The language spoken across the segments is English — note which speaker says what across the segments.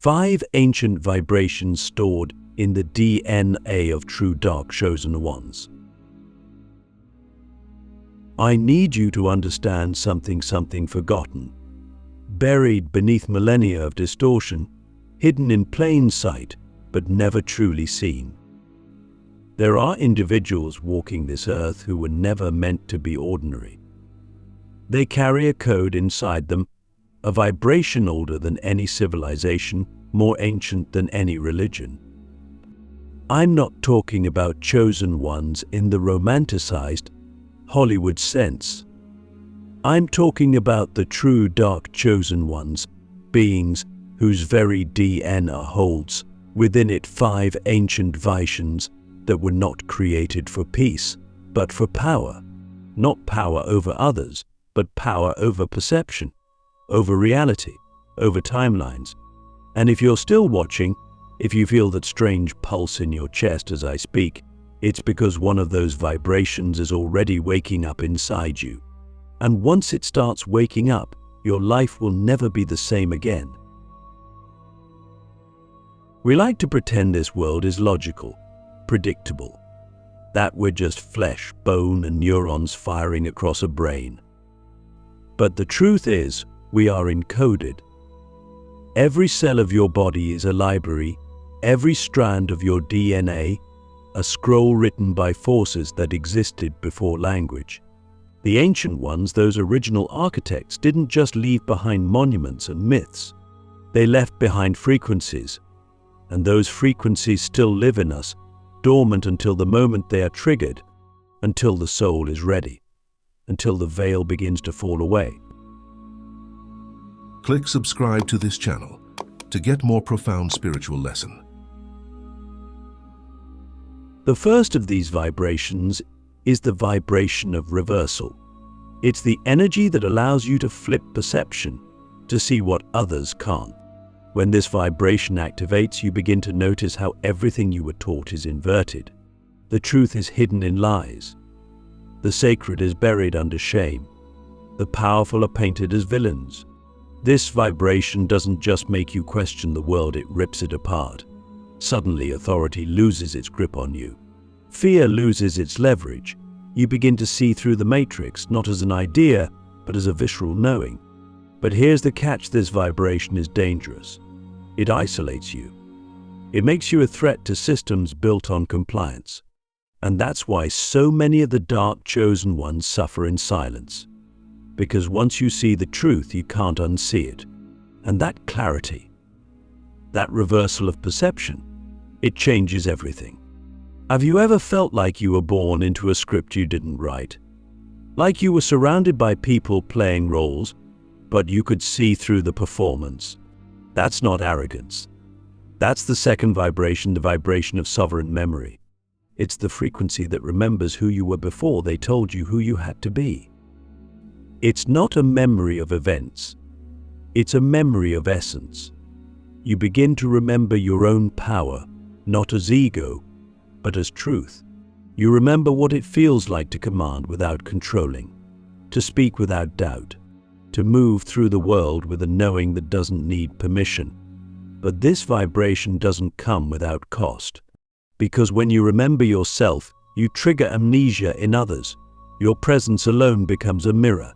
Speaker 1: 5 ancient vibrations stored in the DNA of true dark chosen ones. I need you to understand something forgotten, buried beneath millennia of distortion, hidden in plain sight, but never truly seen. There are individuals walking this earth who were never meant to be ordinary. They carry a code inside them, a vibration older than any civilization, more ancient than any religion. I'm not talking about chosen ones in the romanticized Hollywood sense. I'm talking about the true dark chosen ones, beings whose very DNA holds within it 5 ancient visions that were not created for peace, but for power. Not power over others, but power over perception, over reality, over timelines. And if you're still watching, if you feel that strange pulse in your chest as I speak, it's because one of those vibrations is already waking up inside you. And once it starts waking up, your life will never be the same again. We like to pretend this world is logical, predictable, that we're just flesh, bone, and neurons firing across a brain. But the truth is, we are encoded. Every cell of your body is a library, every strand of your DNA, a scroll written by forces that existed before language. The ancient ones, those original architects, didn't just leave behind monuments and myths. They left behind frequencies, and those frequencies still live in us, dormant until the moment they are triggered, until the soul is ready, until the veil begins to fall away.
Speaker 2: Click subscribe to this channel to get more profound spiritual lesson.
Speaker 1: The first of these vibrations is the vibration of reversal. It's the energy that allows you to flip perception, to see what others can't. When this vibration activates, you begin to notice how everything you were taught is inverted. The truth is hidden in lies. The sacred is buried under shame. The powerful are painted as villains. This vibration doesn't just make you question the world, it rips it apart. Suddenly, authority loses its grip on you. Fear loses its leverage. You begin to see through the matrix, not as an idea, but as a visceral knowing. But here's the catch: this vibration is dangerous. It isolates you. It makes you a threat to systems built on compliance. And that's why so many of the dark chosen ones suffer in silence. Because once you see the truth, you can't unsee it. And that clarity, that reversal of perception, it changes everything. Have you ever felt like you were born into a script you didn't write? Like you were surrounded by people playing roles, but you could see through the performance? That's not arrogance. That's the second vibration, the vibration of sovereign memory. It's the frequency that remembers who you were before they told you who you had to be. It's not a memory of events. It's a memory of essence. You begin to remember your own power, not as ego, but as truth. You remember what it feels like to command without controlling, to speak without doubt, to move through the world with a knowing that doesn't need permission. But this vibration doesn't come without cost. Because when you remember yourself, you trigger amnesia in others. Your presence alone becomes a mirror.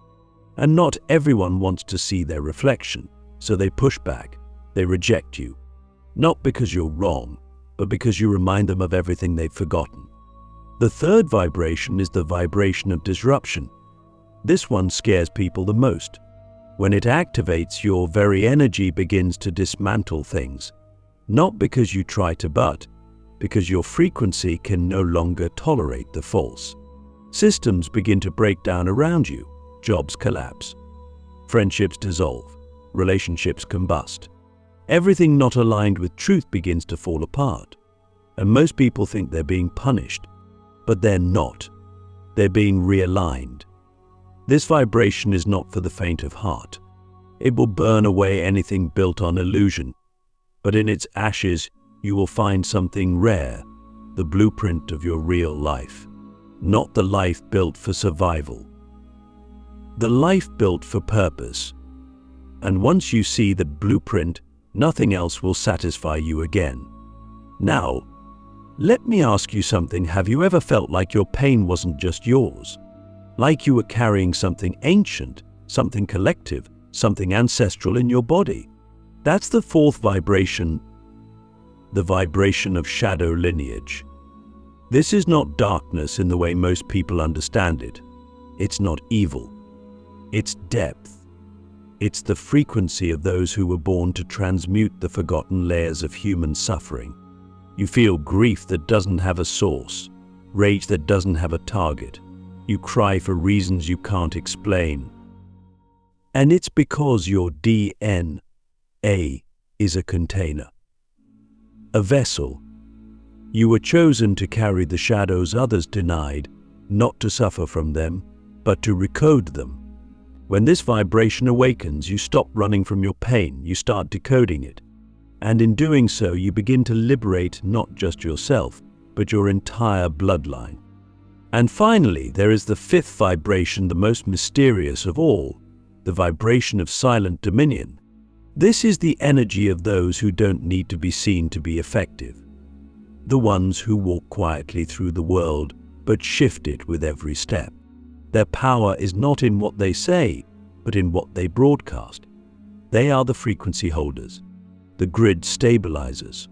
Speaker 1: And not everyone wants to see their reflection, so they push back, they reject you. Not because you're wrong, but because you remind them of everything they've forgotten. The third vibration is the vibration of disruption. This one scares people the most. When it activates, your very energy begins to dismantle things. Not because you try to, but because your frequency can no longer tolerate the false. Systems begin to break down around you. Jobs collapse. Friendships dissolve. Relationships combust. Everything not aligned with truth begins to fall apart. And most people think they're being punished. But they're not. They're being realigned. This vibration is not for the faint of heart. It will burn away anything built on illusion. But in its ashes, you will find something rare, the blueprint of your real life. Not the life built for survival. The life built for purpose. And once you see the blueprint, Nothing else will satisfy you again. Now, let me ask you something. Have you ever felt like your pain wasn't just yours? Like you were carrying something ancient, something collective, something ancestral in your body? That's the fourth vibration, the vibration of shadow lineage. This is not darkness in the way most people understand it. It's not evil. It's depth. It's the frequency of those who were born to transmute the forgotten layers of human suffering. You feel grief that doesn't have a source, rage that doesn't have a target. You cry for reasons you can't explain. And it's because your DNA is a container, a vessel. You were chosen to carry the shadows others denied, not to suffer from them, but to recode them. When this vibration awakens, you stop running from your pain, you start decoding it. And in doing so, you begin to liberate not just yourself, but your entire bloodline. And finally, there is the fifth vibration, the most mysterious of all, the vibration of silent dominion. This is the energy of those who don't need to be seen to be effective. The ones who walk quietly through the world, but shift it with every step. Their power is not in what they say, but in what they broadcast. They are the frequency holders, the grid stabilizers,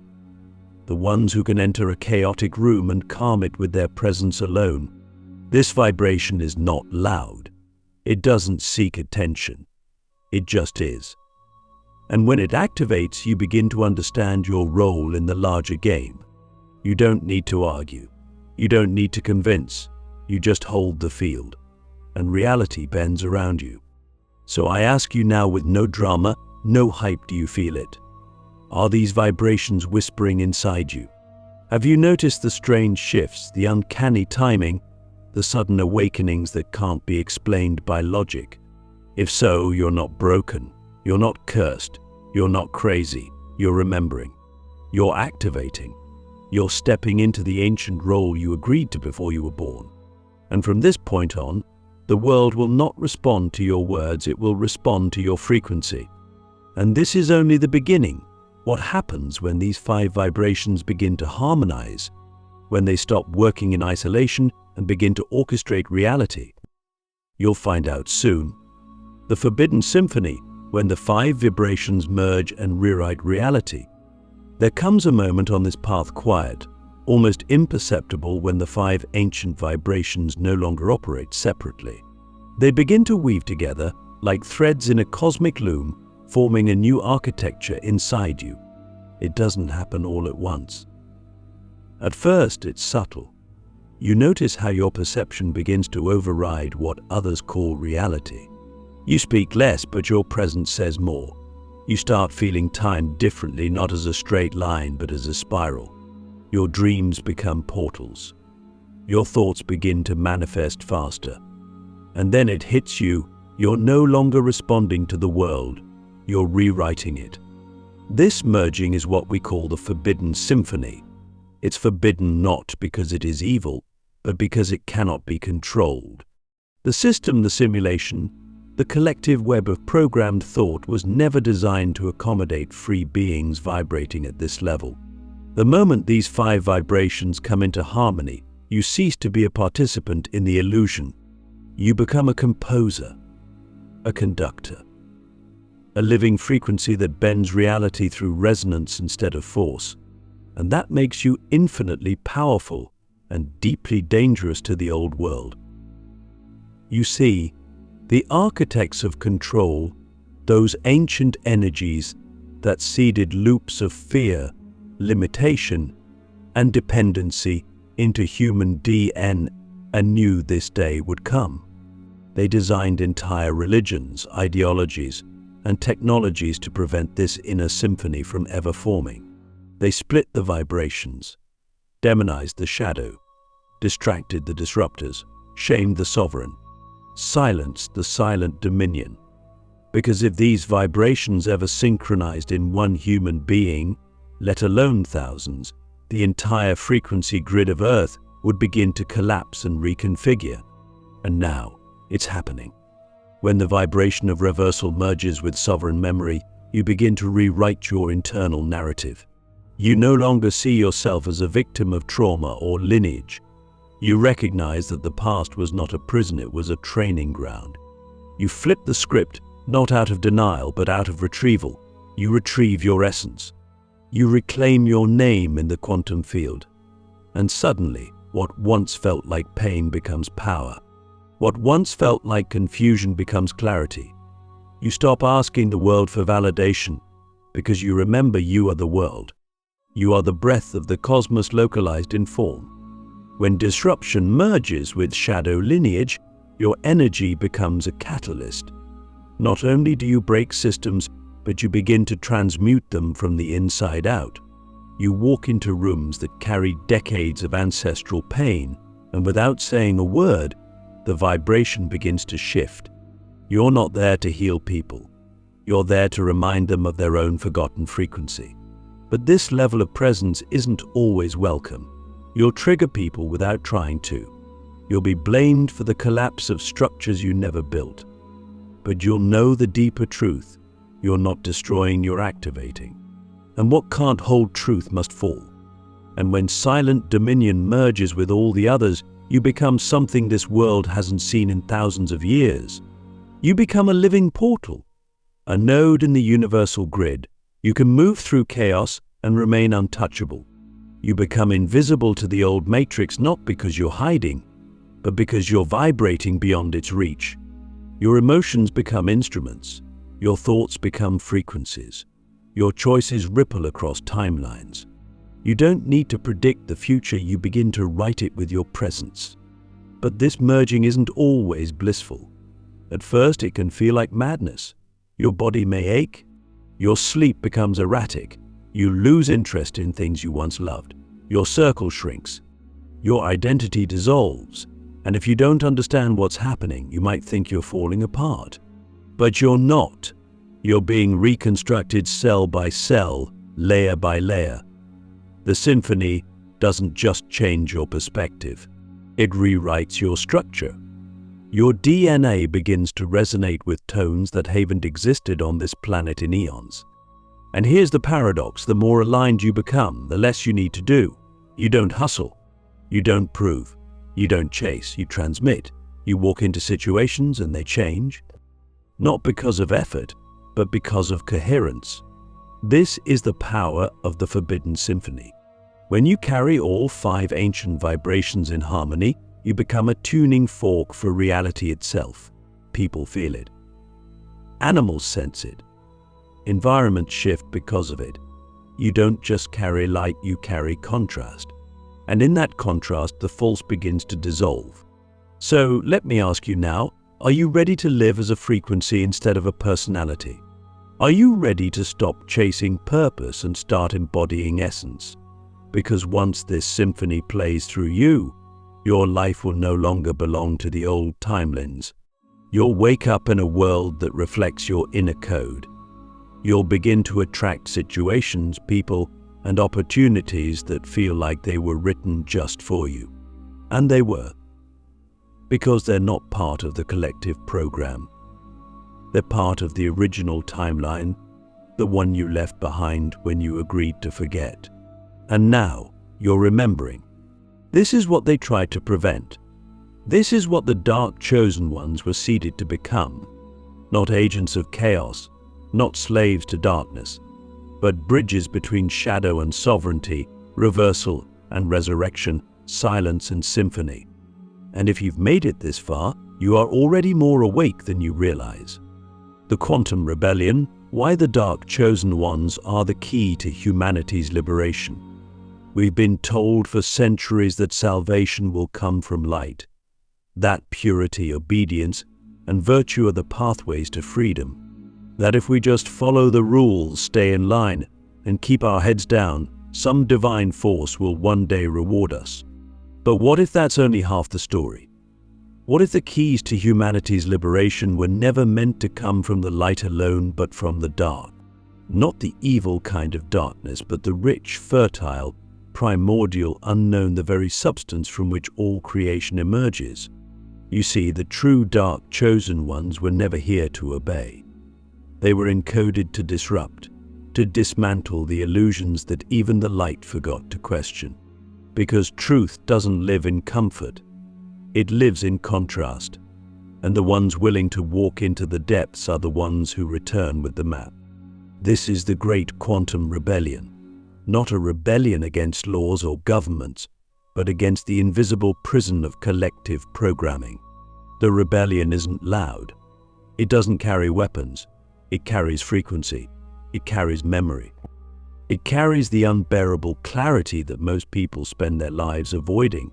Speaker 1: the ones who can enter a chaotic room and calm it with their presence alone. This vibration is not loud. It doesn't seek attention. It just is. And when it activates, you begin to understand your role in the larger game. You don't need to argue. You don't need to convince. You just hold the field, and reality bends around you. So I ask you now, with no drama, no hype, do you feel it? Are these vibrations whispering inside you? Have you noticed the strange shifts, the uncanny timing, the sudden awakenings that can't be explained by logic? If so, you're not broken. You're not cursed. You're not crazy. You're remembering. You're activating. You're stepping into the ancient role you agreed to before you were born. And from this point on, the world will not respond to your words, it will respond to your frequency. And this is only the beginning. What happens when these 5 vibrations begin to harmonize, when they stop working in isolation and begin to orchestrate reality? You'll find out soon. The Forbidden Symphony, when the 5 vibrations merge and rewrite reality. There comes a moment on this path, quiet, almost imperceptible, when the 5 ancient vibrations no longer operate separately. They begin to weave together like threads in a cosmic loom, forming a new architecture inside you. It doesn't happen all at once. At first, it's subtle. You notice how your perception begins to override what others call reality. You speak less, but your presence says more. You start feeling time differently, not as a straight line, but as a spiral. Your dreams become portals. Your thoughts begin to manifest faster. And then it hits you. You're no longer responding to the world. You're rewriting it. This merging is what we call the Forbidden Symphony. It's forbidden not because it is evil, but because it cannot be controlled. The system, the simulation, the collective web of programmed thought was never designed to accommodate free beings vibrating at this level. The moment these 5 vibrations come into harmony, you cease to be a participant in the illusion. You become a composer, a conductor, a living frequency that bends reality through resonance instead of force. And that makes you infinitely powerful and deeply dangerous to the old world. You see, the architects of control, those ancient energies that seeded loops of fear, limitation, and dependency into human DNA, and knew this day would come. They designed entire religions, ideologies, and technologies to prevent this inner symphony from ever forming. They split the vibrations, demonized the shadow, distracted the disruptors, shamed the sovereign, silenced the silent dominion. Because if these vibrations ever synchronized in one human being, let alone thousands, the entire frequency grid of Earth would begin to collapse and reconfigure. And now, it's happening. When the vibration of reversal merges with sovereign memory, you begin to rewrite your internal narrative. You no longer see yourself as a victim of trauma or lineage. You recognize that the past was not a prison, it was a training ground. You flip the script, not out of denial, but out of retrieval. You retrieve your essence. You reclaim your name in the quantum field. And suddenly, what once felt like pain becomes power. What once felt like confusion becomes clarity. You stop asking the world for validation because you remember you are the world. You are the breath of the cosmos localized in form. When disruption merges with shadow lineage, your energy becomes a catalyst. Not only do you break systems, but you begin to transmute them from the inside out. You walk into rooms that carry decades of ancestral pain, and without saying a word, the vibration begins to shift. You're not there to heal people. You're there to remind them of their own forgotten frequency. But this level of presence isn't always welcome. You'll trigger people without trying to. You'll be blamed for the collapse of structures you never built. But you'll know the deeper truth. You're not destroying, you're activating. And what can't hold truth must fall. And when silent dominion merges with all the others, you become something this world hasn't seen in thousands of years. You become a living portal, a node in the universal grid. You can move through chaos and remain untouchable. You become invisible to the old matrix not because you're hiding, but because you're vibrating beyond its reach. Your emotions become instruments. Your thoughts become frequencies. Your choices ripple across timelines. You don't need to predict the future, you begin to write it with your presence. But this merging isn't always blissful. At first, it can feel like madness. Your body may ache. Your sleep becomes erratic. You lose interest in things you once loved. Your circle shrinks. Your identity dissolves. And if you don't understand what's happening, you might think you're falling apart. But you're not. You're being reconstructed cell by cell, layer by layer. The symphony doesn't just change your perspective. It rewrites your structure. Your DNA begins to resonate with tones that haven't existed on this planet in eons. And here's the paradox: the more aligned you become, the less you need to do. You don't hustle. You don't prove. You don't chase. You transmit. You walk into situations and they change. Not because of effort, but because of coherence. This is the power of the Forbidden Symphony. When you carry all 5 ancient vibrations in harmony, you become a tuning fork for reality itself. People feel it. Animals sense it. Environments shift because of it. You don't just carry light, you carry contrast. And in that contrast, the false begins to dissolve. So let me ask you now, are you ready to live as a frequency instead of a personality? Are you ready to stop chasing purpose and start embodying essence? Because once this symphony plays through you, your life will no longer belong to the old timelines. You'll wake up in a world that reflects your inner code. You'll begin to attract situations, people, and opportunities that feel like they were written just for you. And they were. Because they're not part of the collective program. They're part of the original timeline, the one you left behind when you agreed to forget. And now you're remembering. This is what they tried to prevent. This is what the dark chosen ones were seeded to become. Not agents of chaos, not slaves to darkness, but bridges between shadow and sovereignty, reversal and resurrection, silence and symphony. And if you've made it this far, you are already more awake than you realize. The quantum rebellion, why the dark chosen ones are the key to humanity's liberation. We've been told for centuries that salvation will come from light, that purity, obedience, and virtue are the pathways to freedom, that if we just follow the rules, stay in line, and keep our heads down, some divine force will one day reward us. But what if that's only half the story? What if the keys to humanity's liberation were never meant to come from the light alone, but from the dark? Not the evil kind of darkness, but the rich, fertile, primordial, unknown, the very substance from which all creation emerges. You see, the true dark chosen ones were never here to obey. They were encoded to disrupt, to dismantle the illusions that even the light forgot to question. Because truth doesn't live in comfort, it lives in contrast. And the ones willing to walk into the depths are the ones who return with the map. This is the great quantum rebellion. Not a rebellion against laws or governments, but against the invisible prison of collective programming. The rebellion isn't loud. It doesn't carry weapons. It carries frequency. It carries memory. It carries the unbearable clarity that most people spend their lives avoiding.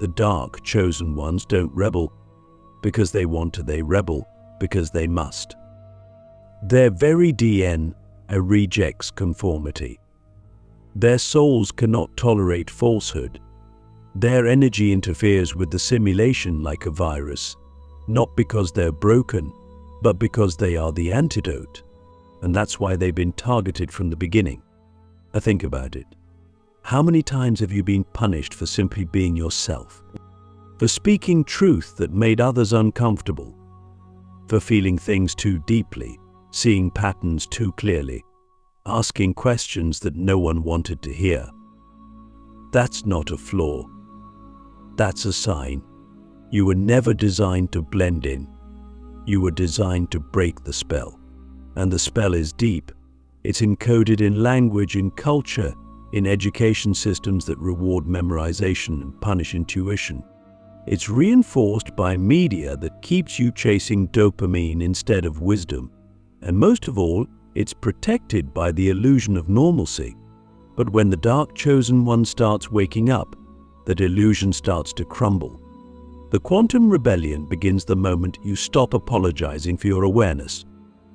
Speaker 1: The dark, chosen ones don't rebel because they want to, they rebel because they must. Their very DNA rejects conformity. Their souls cannot tolerate falsehood. Their energy interferes with the simulation like a virus, not because they're broken, but because they are the antidote. And that's why they've been targeted from the beginning. Now think about it. How many times have you been punished for simply being yourself? For speaking truth that made others uncomfortable? For feeling things too deeply, seeing patterns too clearly, asking questions that no one wanted to hear? That's not a flaw. That's a sign. You were never designed to blend in. You were designed to break the spell. And the spell is deep. It's encoded in language, in culture, in education systems that reward memorization and punish intuition. It's reinforced by media that keeps you chasing dopamine instead of wisdom. And most of all, it's protected by the illusion of normalcy. But when the dark chosen one starts waking up, that illusion starts to crumble. The quantum rebellion begins the moment you stop apologizing for your awareness.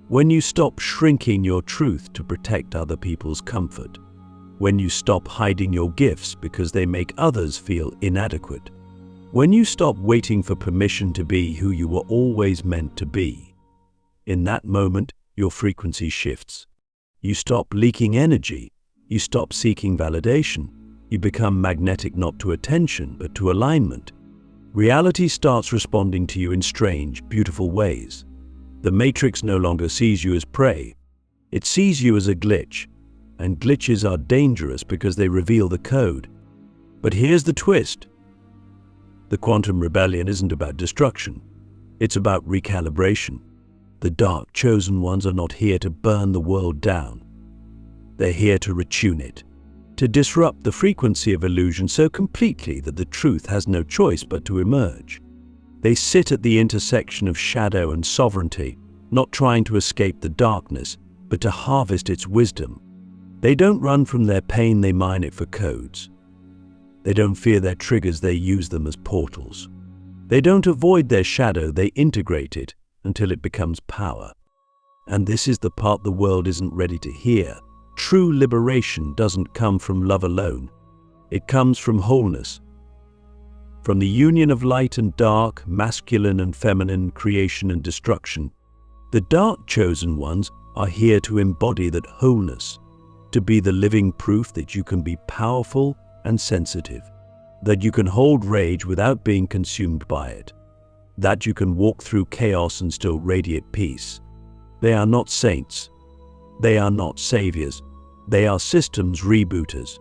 Speaker 1: When you stop shrinking your truth to protect other people's comfort. When you stop hiding your gifts because they make others feel inadequate. When you stop waiting for permission to be who you were always meant to be. In that moment, your frequency shifts. You stop leaking energy. You stop seeking validation. You become magnetic not to attention, but to alignment. Reality starts responding to you in strange, beautiful ways. The matrix no longer sees you as prey. It sees you as a glitch. And glitches are dangerous because they reveal the code. But here's the twist. The quantum rebellion isn't about destruction. It's about recalibration. The dark chosen ones are not here to burn the world down. They're here to retune it, to disrupt the frequency of illusion so completely that the truth has no choice but to emerge. They sit at the intersection of shadow and sovereignty, not trying to escape the darkness, but to harvest its wisdom. They don't run from their pain, they mine it for codes. They don't fear their triggers, they use them as portals. They don't avoid their shadow, they integrate it until it becomes power. And this is the part the world isn't ready to hear. True liberation doesn't come from love alone. It comes from wholeness. From the union of light and dark, masculine and feminine, creation and destruction. The dark chosen ones are here to embody that wholeness, to be the living proof that you can be powerful and sensitive, that you can hold rage without being consumed by it, that you can walk through chaos and still radiate peace. They are not saints. They are not saviors. They are systems rebooters.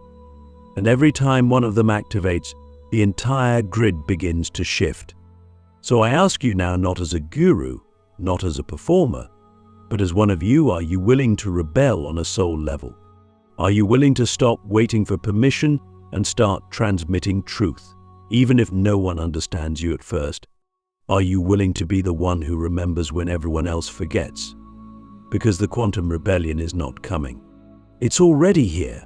Speaker 1: And every time one of them activates, the entire grid begins to shift. So I ask you now, not as a guru, not as a performer, but as one of you, are you willing to rebel on a soul level? Are you willing to stop waiting for permission and start transmitting truth, even if no one understands you at first? Are you willing to be the one who remembers when everyone else forgets? Because the quantum rebellion is not coming. It's already here,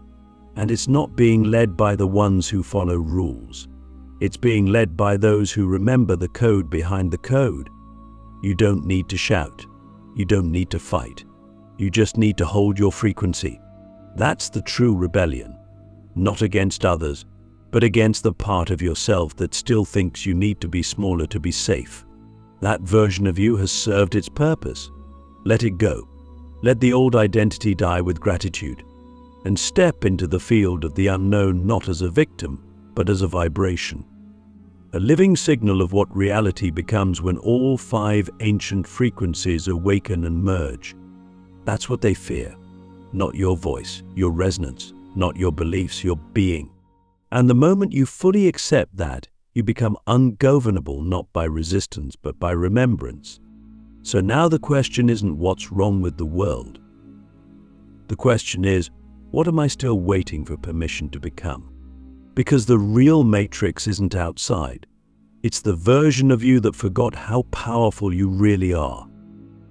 Speaker 1: and it's not being led by the ones who follow rules. It's being led by those who remember the code behind the code. You don't need to shout. You don't need to fight. You just need to hold your frequency. That's the true rebellion. Not against others, but against the part of yourself that still thinks you need to be smaller to be safe. That version of you has served its purpose. Let it go. Let the old identity die with gratitude, and step into the field of the unknown not as a victim, but as a vibration. A living signal of what reality becomes when all 5 ancient frequencies awaken and merge. That's what they fear. Not your voice, your resonance, not your beliefs, your being. And the moment you fully accept that, you become ungovernable not by resistance but by remembrance. So now the question isn't what's wrong with the world. The question is, what am I still waiting for permission to become? Because the real matrix isn't outside. It's the version of you that forgot how powerful you really are.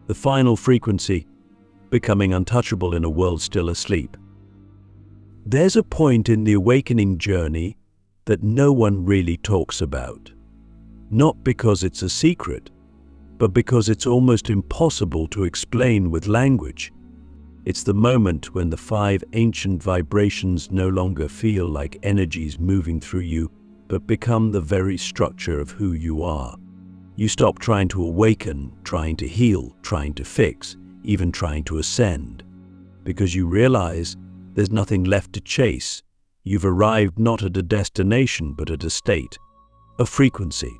Speaker 1: The final frequency, becoming untouchable in a world still asleep. There's a point in the awakening journey that no one really talks about. Not because it's a secret, but because it's almost impossible to explain with language. It's the moment when the 5 ancient vibrations no longer feel like energies moving through you, but become the very structure of who you are. You stop trying to awaken, trying to heal, trying to fix, even trying to ascend. Because you realize there's nothing left to chase. You've arrived not at a destination, but at a state, a frequency,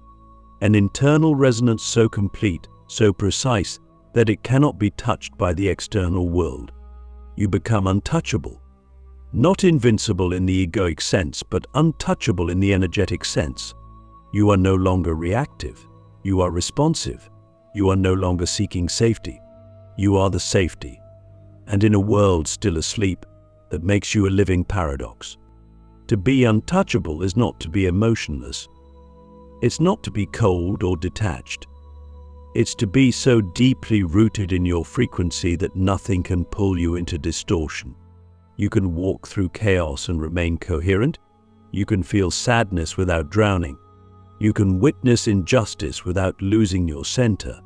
Speaker 1: an internal resonance so complete, so precise, that it cannot be touched by the external world. You become untouchable. Not invincible in the egoic sense, but untouchable in the energetic sense. You are no longer reactive. You are responsive. You are no longer seeking safety. You are the safety. And in a world still asleep, that makes you a living paradox. To be untouchable is not to be emotionless. It's not to be cold or detached. It's to be so deeply rooted in your frequency that nothing can pull you into distortion. You can walk through chaos and remain coherent. You can feel sadness without drowning. You can witness injustice without losing your center.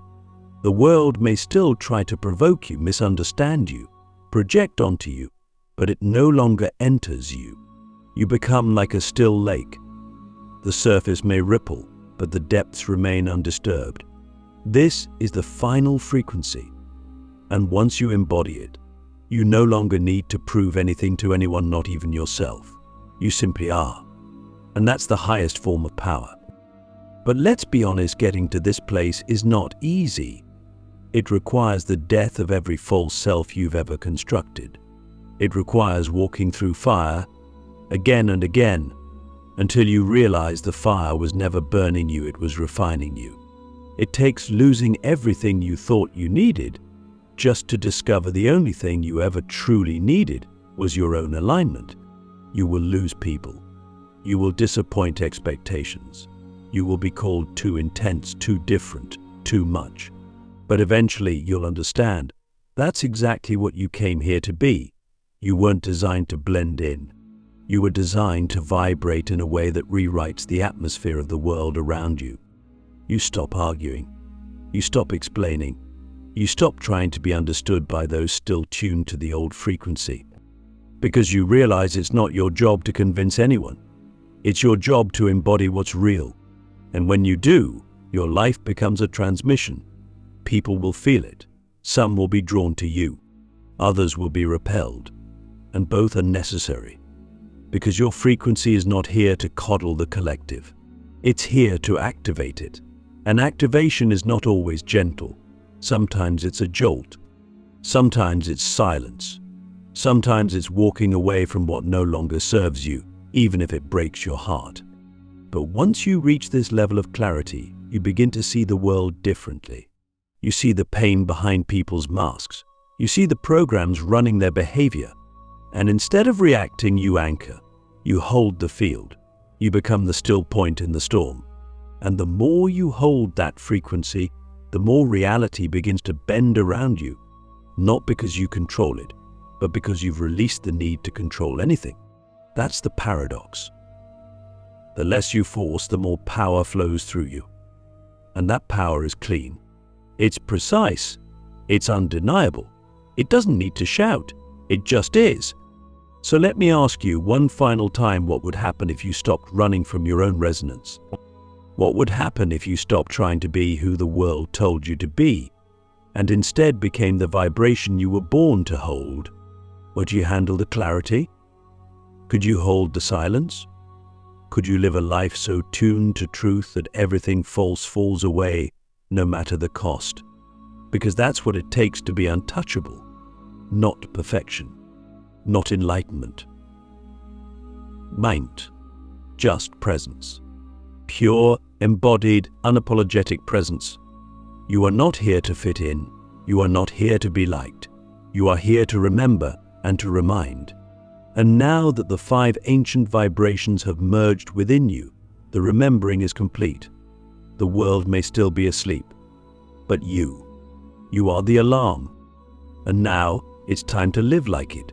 Speaker 1: The world may still try to provoke you, misunderstand you, project onto you, but it no longer enters you. You become like a still lake. The surface may ripple, but the depths remain undisturbed. This is the final frequency, and once you embody it, you no longer need to prove anything to anyone, not even yourself. You simply are, and that's the highest form of power. But let's be honest, getting to this place is not easy. It requires the death of every false self you've ever constructed. It requires walking through fire again and again until you realize the fire was never burning you, it was refining you. It takes losing everything you thought you needed just to discover the only thing you ever truly needed was your own alignment. You will lose people. You will disappoint expectations. You will be called too intense, too different, too much. But eventually you'll understand that's exactly what you came here to be. You weren't designed to blend in. You were designed to vibrate in a way that rewrites the atmosphere of the world around you. You stop arguing. You stop explaining. You stop trying to be understood by those still tuned to the old frequency. Because you realize it's not your job to convince anyone. It's your job to embody what's real. And when you do, your life becomes a transmission. People will feel it. Some will be drawn to you. Others will be repelled. And both are necessary. Because your frequency is not here to coddle the collective. It's here to activate it. And activation is not always gentle. Sometimes it's a jolt. Sometimes it's silence. Sometimes it's walking away from what no longer serves you, even if it breaks your heart. But once you reach this level of clarity, you begin to see the world differently. You see the pain behind people's masks. You see the programs running their behavior. And instead of reacting, you anchor. You hold the field. You become the still point in the storm. And the more you hold that frequency, the more reality begins to bend around you. Not because you control it, but because you've released the need to control anything. That's the paradox. The less you force, the more power flows through you. And that power is clean. It's precise. It's undeniable. It doesn't need to shout. It just is. So let me ask you one final time, what would happen if you stopped running from your own resonance? What would happen if you stopped trying to be who the world told you to be, and instead became the vibration you were born to hold? Would you handle the clarity? Could you hold the silence? Could you live a life so tuned to truth that everything false falls away, no matter the cost? Because that's what it takes to be untouchable. not perfection, not enlightenment. Mind, just presence. Pure, embodied, unapologetic presence. You are not here to fit in. You are not here to be liked. You are here to remember and to remind. And now that the 5 ancient vibrations have merged within you, the remembering is complete. The world may still be asleep, but you are the alarm. And now it's time to live like it,